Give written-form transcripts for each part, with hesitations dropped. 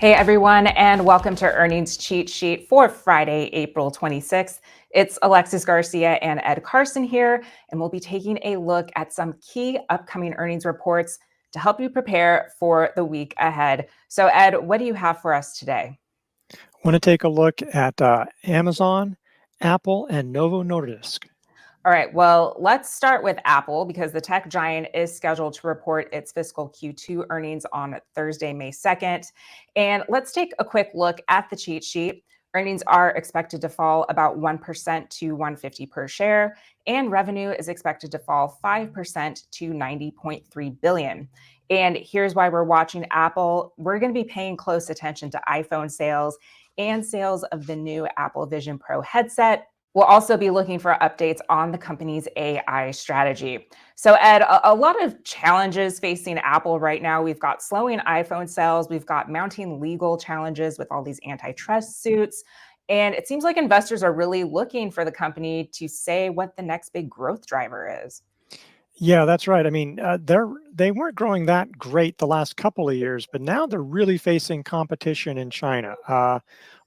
Hey everyone, and welcome to Earnings Cheat Sheet for Friday, April 26th. It's Alexis Garcia and Ed Carson here, and we'll be taking a look at some key upcoming earnings reports to help you prepare for the week ahead. So, Ed, what do you have for us today? Want to take a look at Amazon, Apple, and Novo Nordisk. All right, well, let's start with Apple because the tech giant is scheduled to report its fiscal Q2 earnings on Thursday, May 2nd. And let's take a quick look at the cheat sheet. Earnings are expected to fall about 1% to 150 per share, and revenue is expected to fall 5% to 90.3 billion. And here's why we're watching Apple. We're going to be paying close attention to iPhone sales and sales of the new Apple Vision Pro headset. We'll also be looking for updates on the company's AI strategy. So, Ed, a lot of challenges facing Apple right now. We've got slowing iPhone sales, we've got mounting legal challenges with all these antitrust suits. And it seems like investors are really looking for the company to say what the next big growth driver is. Yeah, that's right. I mean, they weren't growing that great the last couple of years, but now they're really facing competition in China.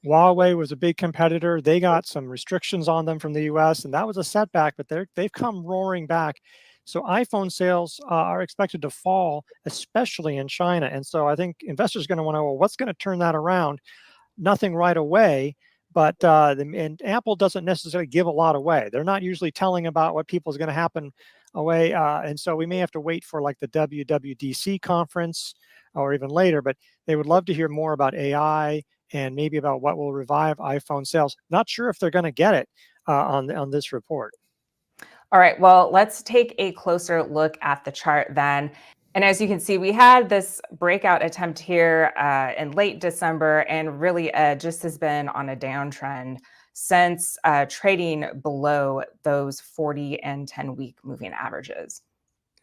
Huawei was a big competitor. They got some restrictions on them from the U.S., and that was a setback. But they've come roaring back. So iPhone sales are expected to fall, especially in China. And so I think investors are going to want to know, well, what's going to turn that around? Nothing right away. But and Apple doesn't necessarily give a lot away. They're not usually telling about what people is going to happen away. And so we may have to wait for like the WWDC conference or even later, but they would love to hear more about AI and maybe about what will revive iPhone sales. Not sure if they're going to get it on this report. All right, well, let's take a closer look at the chart then. And as you can see, we had this breakout attempt here in late December, and really just has been on a downtrend since trading below those 40 and 10-week moving averages.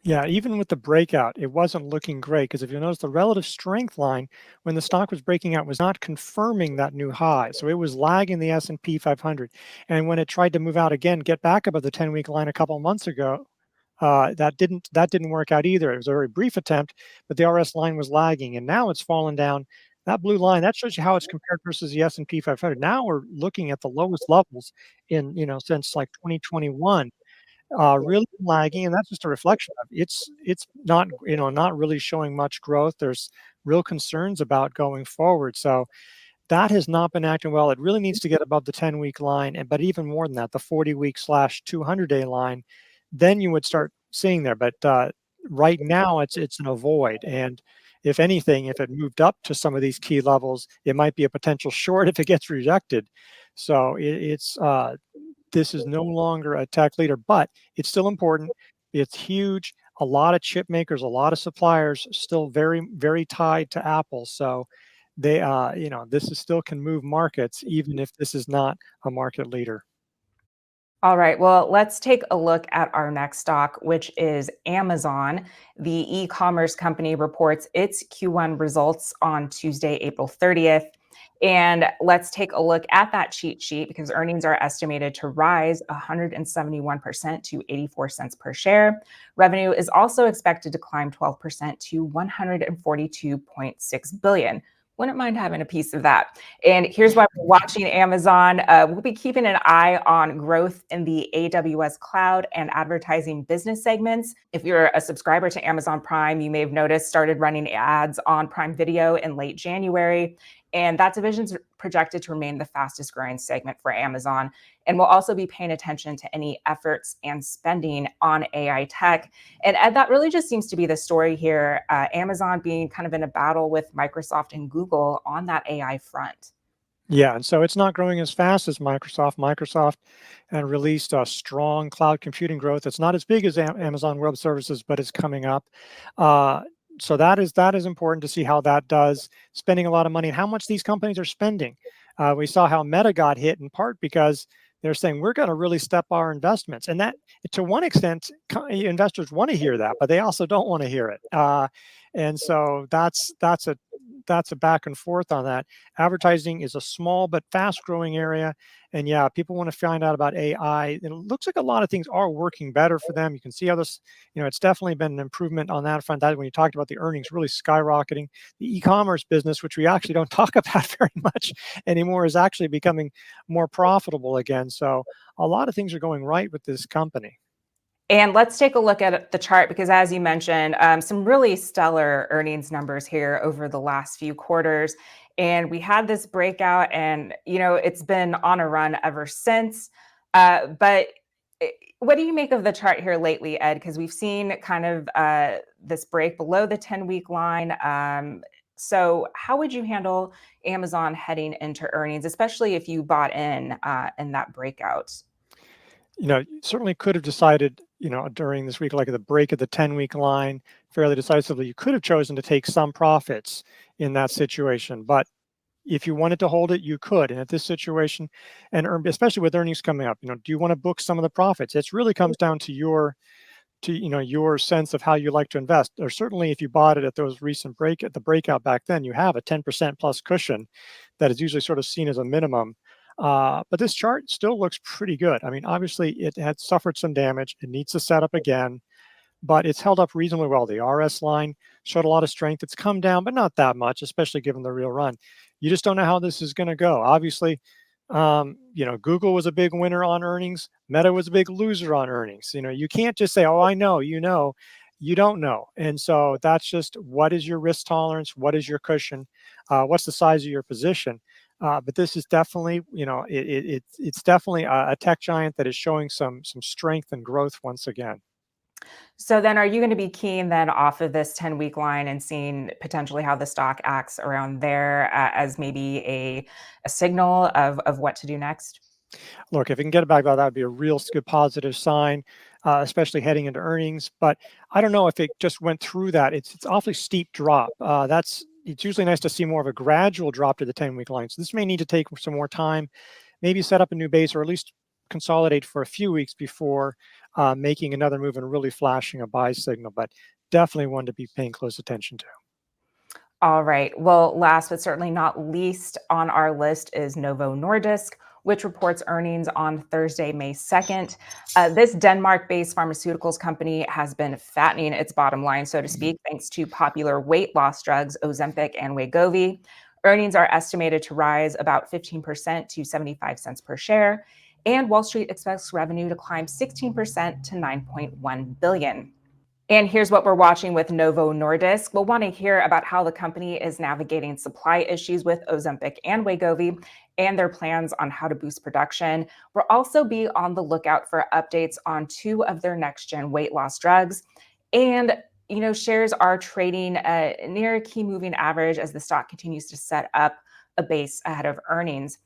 Yeah, even with the breakout, it wasn't looking great because if you notice the relative strength line when the stock was breaking out was not confirming that new high. So it was lagging the S&P 500. And when it tried to move out again, get back above the 10-week line a couple of months ago, that didn't work out either. It was a very brief attempt, but the RS line was lagging, and now it's fallen down. That blue line that shows you how it's compared versus the S&P 500. Now we're looking at the lowest levels in since like 2021, really lagging, and that's just a reflection of it's not not really showing much growth. There's real concerns about going forward. So that has not been acting well. It really needs to get above the 10-week line, but even more than that, the 40-week / 200-day line. Then you would start seeing there. But right now, it's an avoid. And if anything, if it moved up to some of these key levels, it might be a potential short if it gets rejected. So this is no longer a tech leader, but it's still important. It's huge. A lot of chip makers, a lot of suppliers still very, very tied to Apple. So they, this is still can move markets, even if this is not a market leader. All right, well, let's take a look at our next stock, which is Amazon. The e-commerce company reports its Q1 results on Tuesday, April 30th. And let's take a look at that cheat sheet because earnings are estimated to rise 171% to 84 cents per share. Revenue is also expected to climb 12% to 142.6 billion. Wouldn't mind having a piece of that. And here's why we're watching Amazon. We'll be keeping an eye on growth in the AWS cloud and advertising business segments. If you're a subscriber to Amazon Prime, you may have noticed started running ads on Prime Video in late January. And that division's projected to remain the fastest growing segment for Amazon. And we'll also be paying attention to any efforts and spending on AI tech. And Ed, that really just seems to be the story here. Amazon being kind of in a battle with Microsoft and Google on that AI front. Yeah, and so it's not growing as fast as Microsoft. Microsoft released a strong cloud computing growth. It's not as big as Amazon Web Services, but it's coming up. So that is important to see how that does. Spending a lot of money and how much these companies are spending. We saw how Meta got hit in part because they're saying we're going to really step our investments, and that to one extent, investors want to hear that, but they also don't want to hear it. And so that's a that's a back and forth on that. Advertising is a small but fast growing area. And yeah, people want to find out about AI. And it looks like a lot of things are working better for them. You can see how this, it's definitely been an improvement on that front. That when you talked about the earnings really skyrocketing, the e-commerce business, which we actually don't talk about very much anymore, is actually becoming more profitable again. So a lot of things are going right with this company. And let's take a look at the chart because, as you mentioned, some really stellar earnings numbers here over the last few quarters. And we had this breakout, and it's been on a run ever since. But what do you make of the chart here lately, Ed? Because we've seen kind of this break below the 10-week line. So, how would you handle Amazon heading into earnings, especially if you bought in that breakout? Certainly could have decided, during this week, like at the break of the 10-week line, fairly decisively, you could have chosen to take some profits in that situation. But if you wanted to hold it, you could. And at this situation, and especially with earnings coming up, do you want to book some of the profits? It really comes down to your sense of how you like to invest. Or certainly if you bought it at those recent the breakout back then, you have a 10% plus cushion that is usually sort of seen as a minimum. But this chart still looks pretty good. I mean, obviously it had suffered some damage. It needs to set up again, but it's held up reasonably well. The RS line showed a lot of strength. It's come down, but not that much, especially given the real run. You just don't know how this is going to go. Obviously, Google was a big winner on earnings. Meta was a big loser on earnings. You can't just say, "Oh, I know," you don't know. And so that's just, what is your risk tolerance? What is your cushion? What's the size of your position? But this is definitely, it's definitely a tech giant that is showing some strength and growth once again. So then are you going to be keen then off of this 10-week line and seeing potentially how the stock acts around there as maybe a signal of what to do next? Look, if it can get it back, that would be a real good positive sign, especially heading into earnings. But I don't know if it just went through that. It's awfully steep drop. It's usually nice to see more of a gradual drop to the 10-week line. So this may need to take some more time, maybe set up a new base, or at least consolidate for a few weeks before making another move and really flashing a buy signal. But definitely one to be paying close attention to. All right. Well, last but certainly not least on our list is Novo Nordisk, which reports earnings on Thursday, May 2nd. This Denmark-based pharmaceuticals company has been fattening its bottom line, so to speak, thanks to popular weight loss drugs Ozempic and Wegovy. Earnings are estimated to rise about 15% to 75 cents per share, and Wall Street expects revenue to climb 16% to 9.1 billion. And here's what we're watching with Novo Nordisk. We'll want to hear about how the company is navigating supply issues with Ozempic and Wegovy and their plans on how to boost production. We'll also be on the lookout for updates on two of their next-gen weight loss drugs. And shares are trading near a key moving average as the stock continues to set up a base ahead of earnings.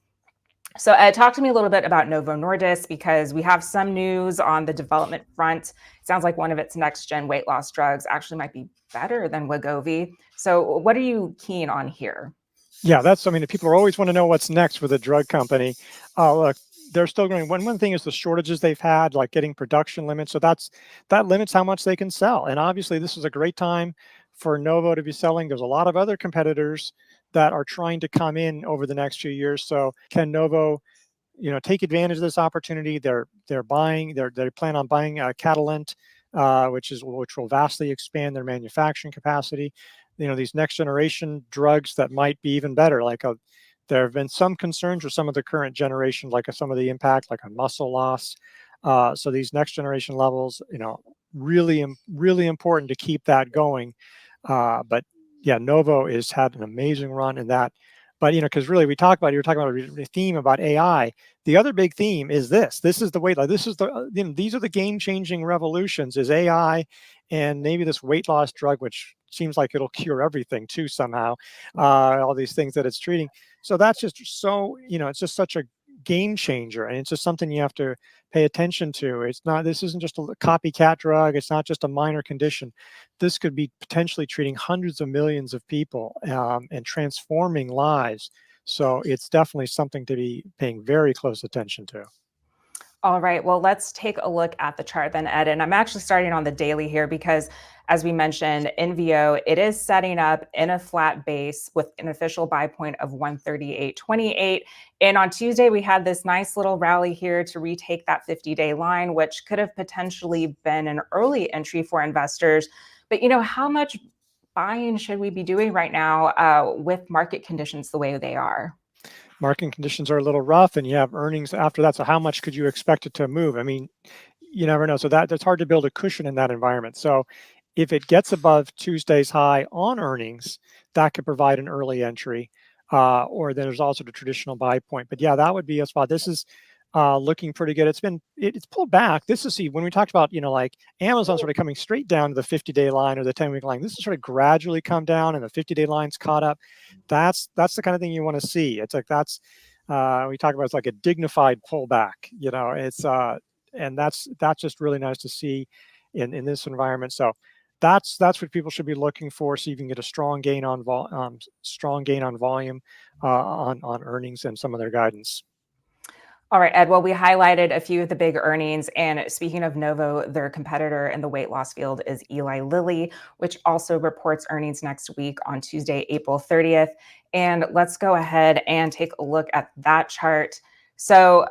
So talk to me a little bit about Novo Nordisk because we have some news on the development front. It sounds like one of its next-gen weight loss drugs actually might be better than Wegovy. So what are you keen on here? Yeah, people always want to know what's next with a drug company. Look, they're still growing. One thing is the shortages they've had, like getting production limits. So that limits how much they can sell. And obviously, this is a great time for Novo to be selling. There's a lot of other competitors that are trying to come in over the next few years. So can Novo, take advantage of this opportunity? They plan on buying Catalent, which will vastly expand their manufacturing capacity. These next generation drugs that might be even better. There have been some concerns with some of the current generations, like some of the impact, like on muscle loss. So these next generation levels, really, really important to keep that going. But yeah, Novo has had an amazing run in that. But because really you're talking about a theme about AI. The other big theme is this. This is the way. This is these are the game-changing revolutions. Is AI, and maybe this weight loss drug, which seems like it'll cure everything too somehow. All these things that it's treating. So that's just so it's just such a game changer, and it's just something you have to pay attention to. This isn't just a copycat drug. It's not just a minor condition. This could be potentially treating hundreds of millions of people and transforming lives. So it's definitely something to be paying very close attention to. All right, well, let's take a look at the chart then, Ed. And I'm actually starting on the daily here because as we mentioned, NVO, it is setting up in a flat base with an official buy point of 138.28. And on Tuesday, we had this nice little rally here to retake that 50-day line, which could have potentially been an early entry for investors. But, how much buying should we be doing right now with market conditions the way they are? Market conditions are a little rough, and you have earnings after that. So how much could you expect it to move? I mean, you never know. So that's hard to build a cushion in that environment. So if it gets above Tuesday's high on earnings, that could provide an early entry. Or then there's also the traditional buy point. But yeah, that would be a spot. This is looking pretty good. It's pulled back. This is, see, when we talked about, like Amazon sort of coming straight down to the 50-day line or the 10-week line, this is sort of gradually come down and the 50-day line's caught up. That's the kind of thing you want to see. It's like, we talk about, it's like a dignified pullback, it's and that's just really nice to see in this environment. So that's what people should be looking for. So you can get a strong gain on volume on earnings and some of their guidance. All right, Ed. Well, we highlighted a few of the big earnings. And speaking of Novo, their competitor in the weight loss field is Eli Lilly, which also reports earnings next week on Tuesday, April 30th. And let's go ahead and take a look at that chart. So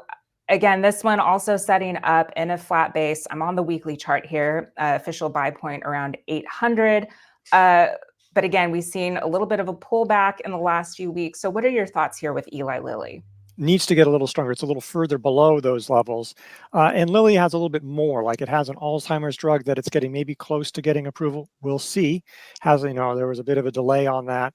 again, this one also setting up in a flat base. I'm on the weekly chart here, official buy point around 800. But again, we've seen a little bit of a pullback in the last few weeks. So what are your thoughts here with Eli Lilly? Needs to get a little stronger. It's a little further below those levels. And Lilly has a little bit more, like it has an Alzheimer's drug that it's getting maybe close to getting approval. We'll see. There was a bit of a delay on that.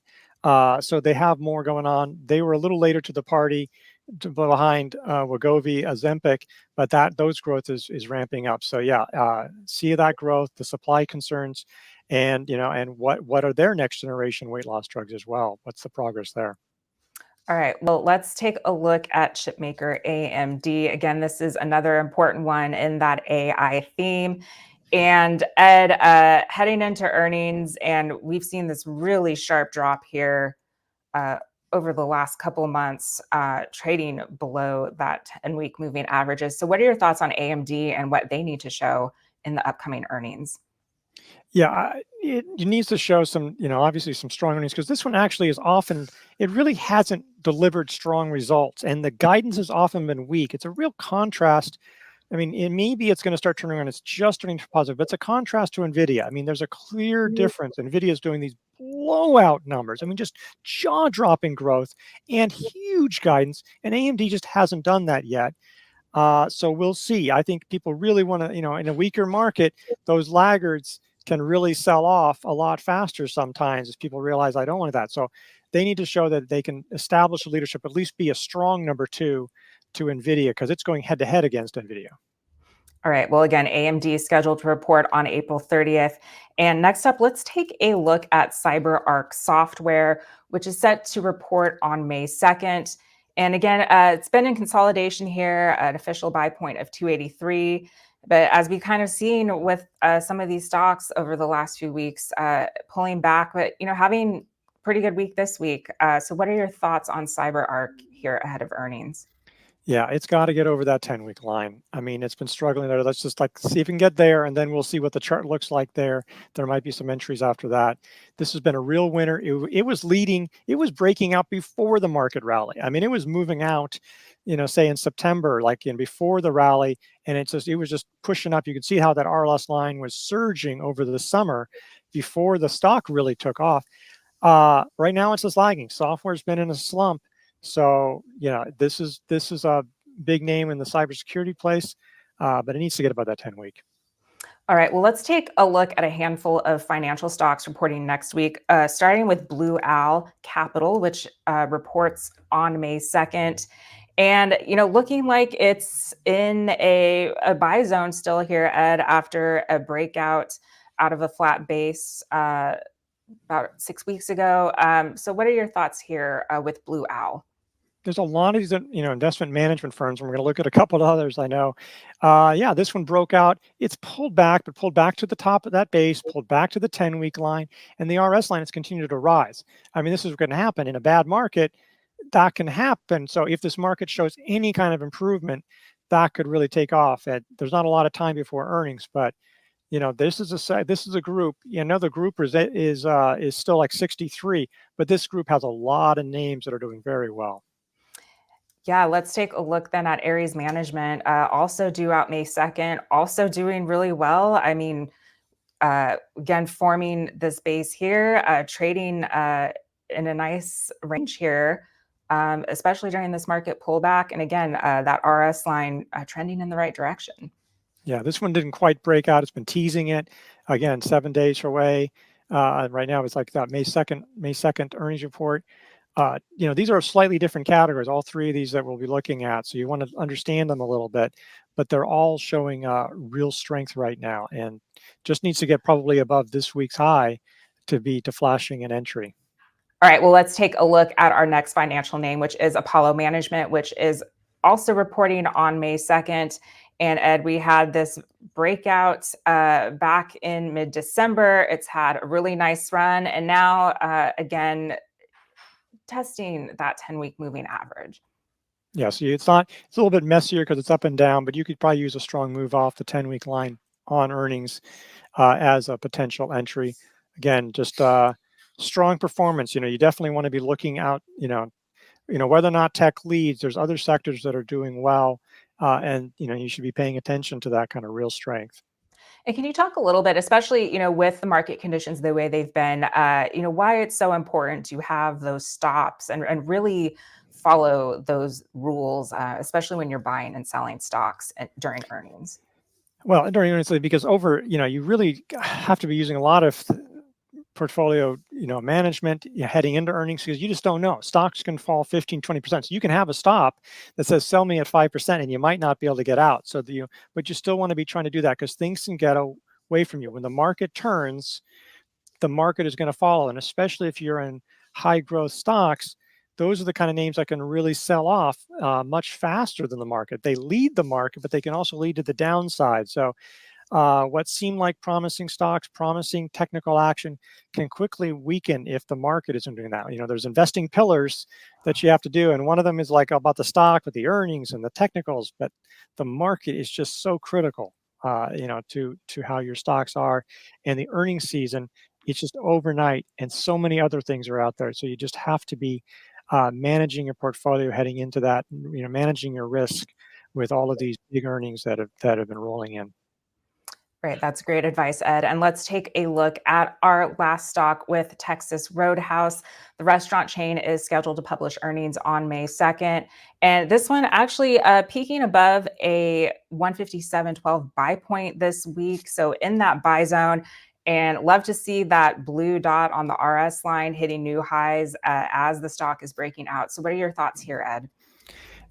So they have more going on. They were a little later to the party behind Wegovy, Ozempic, but those growth is ramping up. So yeah, see that growth, the supply concerns, and and what are their next generation weight loss drugs as well? What's the progress there? All right, well, let's take a look at chipmaker AMD. Again, this is another important one in that AI theme. And Ed, heading into earnings, and we've seen this really sharp drop here over the last couple of months, trading below that 10-week moving averages. So what are your thoughts on AMD and what they need to show in the upcoming earnings? Yeah, it needs to show some, obviously some strong earnings, because this one actually it really hasn't delivered strong results, and the guidance has often been weak. It's a real contrast. I mean, maybe it's going to start turning around. It's just turning to positive, but it's a contrast to NVIDIA. I mean, there's a clear difference. NVIDIA is doing these blowout numbers. I mean, just jaw-dropping growth and huge guidance, and AMD just hasn't done that yet. So we'll see. I think people really want to, in a weaker market, those laggards can really sell off a lot faster sometimes if people realize I don't want that. So they need to show that they can establish a leadership, at least be a strong number two to NVIDIA, because it's going head to head against NVIDIA. All right. Well, again, AMD is scheduled to report on April 30th. And next up, let's take a look at CyberArk Software, which is set to report on May 2nd. And again, it's been in consolidation here, an official buy point of 283. But as we kind of seen with some of these stocks over the last few weeks, pulling back, but having a pretty good week this week. So what are your thoughts on CyberArk here ahead of earnings? Yeah, it's got to get over that 10-week line. I mean, it's been struggling there. Let's just see if we can get there, and then we'll see what the chart looks like there. There might be some entries after that. This has been a real winner. It was leading. It was breaking out before the market rally. I mean, it was moving out, say in September, like before the rally, and it was just pushing up. You could see how that RLS line was surging over the summer before the stock really took off. Right now, it's just lagging. Software's been in a slump. So, this is a big name in the cybersecurity place, but it needs to get about that 10-week. All right, well, let's take a look at a handful of financial stocks reporting next week, starting with Blue Owl Capital, which reports on May 2nd. And, looking like it's in a buy zone still here, Ed, after a breakout out of a flat base about 6 weeks ago. So what are your thoughts here with Blue Owl? There's a lot of these, investment management firms, and we're going to look at a couple of others I know. Yeah, this one broke out. It's pulled back, but pulled back to the top of that base, pulled back to the 10-week line, and the RS line has continued to rise. I mean, this is going to happen in a bad market. That can happen. So if this market shows any kind of improvement, that could really take off. There's not a lot of time before earnings, but this is a group. The group is still like 63, but this group has a lot of names that are doing very well. Yeah, let's take a look then at Aries Management, also due out May 2nd, also doing really well. I mean, again, forming this base here, trading in a nice range here, especially during this market pullback. And again, that RS line trending in the right direction. Yeah, this one didn't quite break out. It's been teasing it. Again, 7 days away. Right now, it's like that May 2nd earnings report. These are slightly different categories, all three of these that we'll be looking at. So you want to understand them a little bit, but they're all showing real strength right now, and just needs to get probably above this week's high to flashing an entry. All right, well, let's take a look at our next financial name, which is Apollo Management, which is also reporting on May 2nd. And Ed, we had this breakout back in mid-December. It's had a really nice run. And now, again, testing that 10-week moving average. Yeah, so it's a little bit messier because it's up and down, but you could probably use a strong move off the 10-week line on earnings as a potential entry. Again, just strong performance. You definitely want to be looking out, whether or not tech leads, there's other sectors that are doing well. And you should be paying attention to that kind of real strength. And can you talk a little bit, especially, with the market conditions the way they've been, why it's so important to have those stops and really follow those rules, especially when you're buying and selling stocks during earnings? Well, during earnings, because you really have to be using a lot of portfolio, management heading into earnings, because you just don't know. Stocks can fall 15, 20%. So you can have a stop that says sell me at 5% and you might not be able to get out. But you still want to be trying to do that because things can get away from you. When the market turns, the market is going to follow. And especially if you're in high growth stocks, those are the kind of names that can really sell off much faster than the market. They lead the market, but they can also lead to the downside. So what seem like promising stocks, promising technical action can quickly weaken if the market isn't doing that. There's investing pillars that you have to do. And one of them is like about the stock with the earnings and the technicals, but the market is just so critical, to how your stocks are. And the earnings season, it's just overnight, and so many other things are out there. So you just have to be managing your portfolio heading into that, managing your risk with all of these big earnings that have been rolling in. Great. That's great advice, Ed. And let's take a look at our last stock with Texas Roadhouse. The restaurant chain is scheduled to publish earnings on May 2nd. And this one actually peaking above a 157.12 buy point this week. So in that buy zone. And love to see that blue dot on the RS line hitting new highs as the stock is breaking out. So what are your thoughts here, Ed?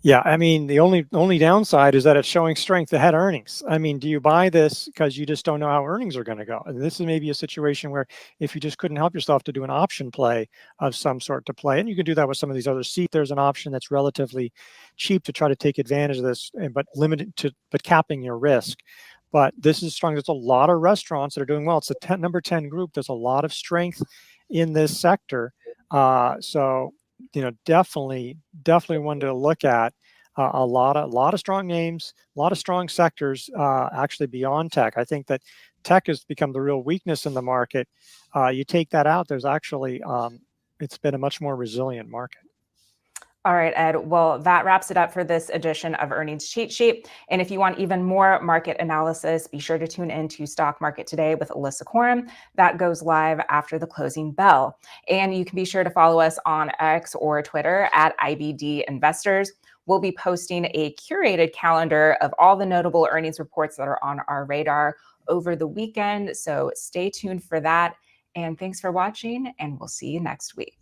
Yeah, I mean, the only downside is that it's showing strength ahead of earnings. I mean, do you buy this because you just don't know how earnings are going to go? And this is maybe a situation where if you just couldn't help yourself to do an option play of some sort to play, and you can do that with some of these other seats. There's an option that's relatively cheap to try to take advantage of this, but capping your risk. But this is strong. There's a lot of restaurants that are doing well. It's the number 10 group. There's a lot of strength in this sector. So definitely one to look at. A lot of strong names, a lot of strong sectors, actually beyond tech. I think that tech has become the real weakness in the market. You take that out, there's actually, it's been a much more resilient market. All right, Ed. Well, that wraps it up for this edition of Earnings Cheat Sheet. And if you want even more market analysis, be sure to tune in to Stock Market Today with Alyssa Coram. That goes live after the closing bell. And you can be sure to follow us on X or Twitter at IBD Investors. We'll be posting a curated calendar of all the notable earnings reports that are on our radar over the weekend. So stay tuned for that. And thanks for watching, and we'll see you next week.